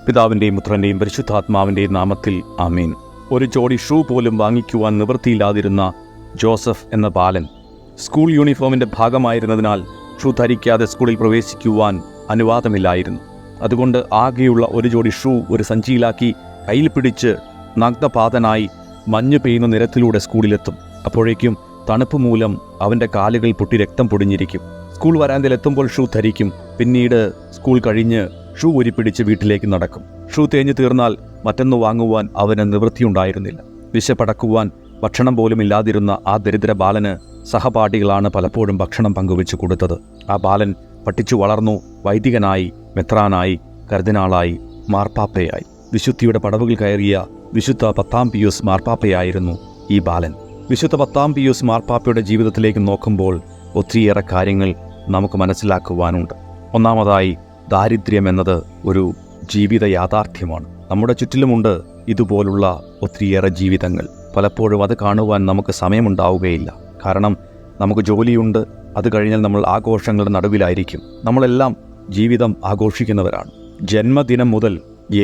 പിതാവിൻ്റെയും പുത്രൻ്റെയും പരിശുദ്ധാത്മാവിൻ്റെയും നാമത്തിൽ ആമേൻ. ഒരു ജോഡി ഷൂ പോലും വാങ്ങിക്കുവാൻ നിവൃത്തിയില്ലാതിരുന്ന ജോസഫ് എന്ന ബാലൻ സ്കൂൾ യൂണിഫോമിൻ്റെ ഭാഗമായിരുന്നതിനാൽ ഷൂ ധരിക്കാതെ സ്കൂളിൽ പ്രവേശിക്കുവാൻ അനുവാദമില്ലായിരുന്നു. അതുകൊണ്ട് ആകെയുള്ള ഒരു ജോഡി ഷൂ ഒരു സഞ്ചിയിലാക്കി കയ്യിൽ പിടിച്ച് നഗ്നപാതനായി മഞ്ഞ് പെയ്യുന്ന നിരത്തിലൂടെ സ്കൂളിലെത്തും. അപ്പോഴേക്കും തണുപ്പ് മൂലം അവൻ്റെ കാലുകൾ പൊട്ടി രക്തം പൊടിഞ്ഞിരിക്കും. സ്കൂൾ വരാന്തയിലെത്തുമ്പോൾ ഷൂ ധരിക്കും. പിന്നീട് സ്കൂൾ കഴിഞ്ഞ് ഷൂ ഊരിപ്പിടിച്ച് വീട്ടിലേക്ക് നടക്കും. ഷൂ തേഞ്ഞു തീർന്നാൽ മറ്റൊന്ന് വാങ്ങുവാൻ അവന് നിവൃത്തിയുണ്ടായിരുന്നില്ല. വിശപ്പടക്കുവാൻ ഭക്ഷണം പോലും ഇല്ലാതിരുന്ന ആ ദരിദ്ര ബാലന് സഹപാഠികളാണ് പലപ്പോഴും ഭക്ഷണം പങ്കുവെച്ചു കൊടുത്തത്. ആ ബാലൻ പഠിച്ചു വളർന്നു. വൈദികനായി, മെത്രാനായി, കർദിനാളായി, മാർപ്പാപ്പയായി. വിശുദ്ധിയുടെ പടവുകൾ കയറിയ വിശുദ്ധ 10-ാം പിയൂസ് മാർപ്പാപ്പയായിരുന്നു ഈ ബാലൻ. വിശുദ്ധ 10-ാം പിയൂസ് മാർപ്പാപ്പയുടെ ജീവിതത്തിലേക്ക് നോക്കുമ്പോൾ ഒത്തിരിയേറെ കാര്യങ്ങൾ നമുക്ക് മനസ്സിലാക്കുവാനുണ്ട്. ഒന്നാമതായി, ദാരിദ്ര്യം എന്നത് ഒരു ജീവിത യാഥാർത്ഥ്യമാണ്. നമ്മുടെ ചുറ്റിലുമുണ്ട് ഇതുപോലുള്ള ഒത്തിരിയേറെ ജീവിതങ്ങൾ. പലപ്പോഴും അത് കാണുവാൻ നമുക്ക് സമയമുണ്ടാവുകയില്ല. കാരണം നമുക്ക് ജോലിയുണ്ട്, അത് കഴിഞ്ഞാൽ നമ്മൾ ആഘോഷങ്ങളുടെ നടുവിലായിരിക്കും. നമ്മളെല്ലാം ജീവിതം ആഘോഷിക്കുന്നവരാണ്. ജന്മദിനം മുതൽ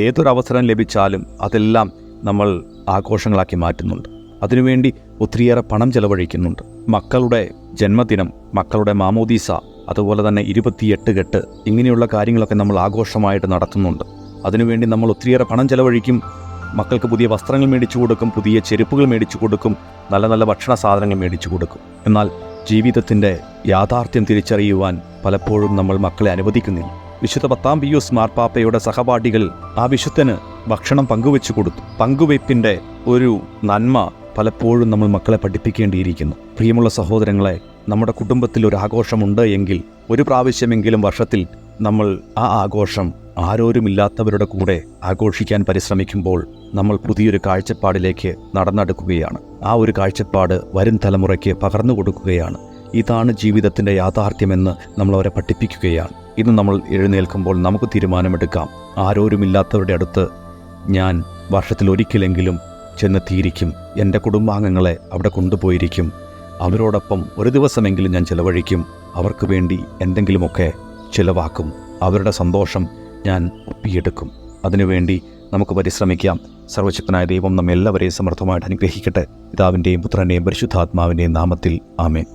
ഏതൊരവസരം ലഭിച്ചാലും അതെല്ലാം നമ്മൾ ആഘോഷങ്ങളാക്കി മാറ്റുന്നുണ്ട്. അതിനുവേണ്ടി ഒത്തിരിയേറെ പണം ചെലവഴിക്കുന്നുണ്ട്. മക്കളുടെ ജന്മദിനം, മക്കളുടെ മാമോദീസ, അതുപോലെ തന്നെ 28 കെട്ട്, ഇങ്ങനെയുള്ള കാര്യങ്ങളൊക്കെ നമ്മൾ ആഘോഷമായിട്ട് നടത്തുന്നുണ്ട്. അതിനുവേണ്ടി നമ്മൾ ഒത്തിരിയേറെ പണം ചെലവഴിക്കും. മക്കൾക്ക് പുതിയ വസ്ത്രങ്ങൾ മേടിച്ചു കൊടുക്കും, പുതിയ ചെരുപ്പുകൾ മേടിച്ചു കൊടുക്കും, നല്ല നല്ല ഭക്ഷണ സാധനങ്ങൾ മേടിച്ചു കൊടുക്കും. എന്നാൽ ജീവിതത്തിൻ്റെ യാഥാർത്ഥ്യം തിരിച്ചറിയുവാൻ പലപ്പോഴും നമ്മൾ മക്കളെ അനുവദിക്കുന്നില്ല. വിശുദ്ധ 10-ാം പിയൂസ് മാർപ്പാപ്പയുടെ സഹപാഠികൾ ആ വിശുദ്ധന് ഭക്ഷണം പങ്കുവെച്ചു കൊടുത്തു. പങ്കുവയ്പ്പിൻ്റെ ഒരു നന്മ പലപ്പോഴും നമ്മൾ മക്കളെ പഠിപ്പിക്കേണ്ടിയിരിക്കുന്നു. പ്രിയമുള്ള സഹോദരങ്ങളെ, നമ്മുടെ കുടുംബത്തിൽ ഒരു ആഘോഷമുണ്ട് എങ്കിൽ ഒരു പ്രാവശ്യമെങ്കിലും വർഷത്തിൽ നമ്മൾ ആ ആഘോഷം ആരോരുമില്ലാത്തവരുടെ കൂടെ ആഘോഷിക്കാൻ പരിശ്രമിക്കുമ്പോൾ നമ്മൾ പുതിയൊരു കാഴ്ചപ്പാടിലേക്ക് നടന്നെടുക്കുകയാണ്. ആ ഒരു കാഴ്ചപ്പാട് വരും തലമുറയ്ക്ക് പകർന്നു കൊടുക്കുകയാണ്. ഇതാണ് ജീവിതത്തിൻ്റെ യാഥാർത്ഥ്യമെന്ന് നമ്മളവരെ പഠിപ്പിക്കുകയാണ്. ഇന്ന് നമ്മൾ എഴുന്നേൽക്കുമ്പോൾ നമുക്ക് തീരുമാനമെടുക്കാം, ആരോരുമില്ലാത്തവരുടെ അടുത്ത് ഞാൻ വർഷത്തിലൊരിക്കലെങ്കിലും ചെന്നെത്തിയിരിക്കും. എൻ്റെ കുടുംബാംഗങ്ങളെ അവിടെ കൊണ്ടുപോയിരിക്കും. അവരോടൊപ്പം ഒരു ദിവസമെങ്കിലും ഞാൻ ചിലവഴിക്കും. അവർക്ക് വേണ്ടി എന്തെങ്കിലുമൊക്കെ ചിലവാക്കും. അവരുടെ സന്തോഷം ഞാൻ ഒപ്പിയെടുക്കും. അതിനുവേണ്ടി നമുക്ക് പരിശ്രമിക്കാം. സർവശക്തനായ ദൈവം നമ്മെല്ലാവരെയും സമർത്ഥമായിട്ട് അനുഗ്രഹിക്കട്ടെ. പിതാവിൻ്റെയും പുത്രൻ്റെയും പരിശുദ്ധാത്മാവിൻ്റെയും നാമത്തിൽ ആമേൻ.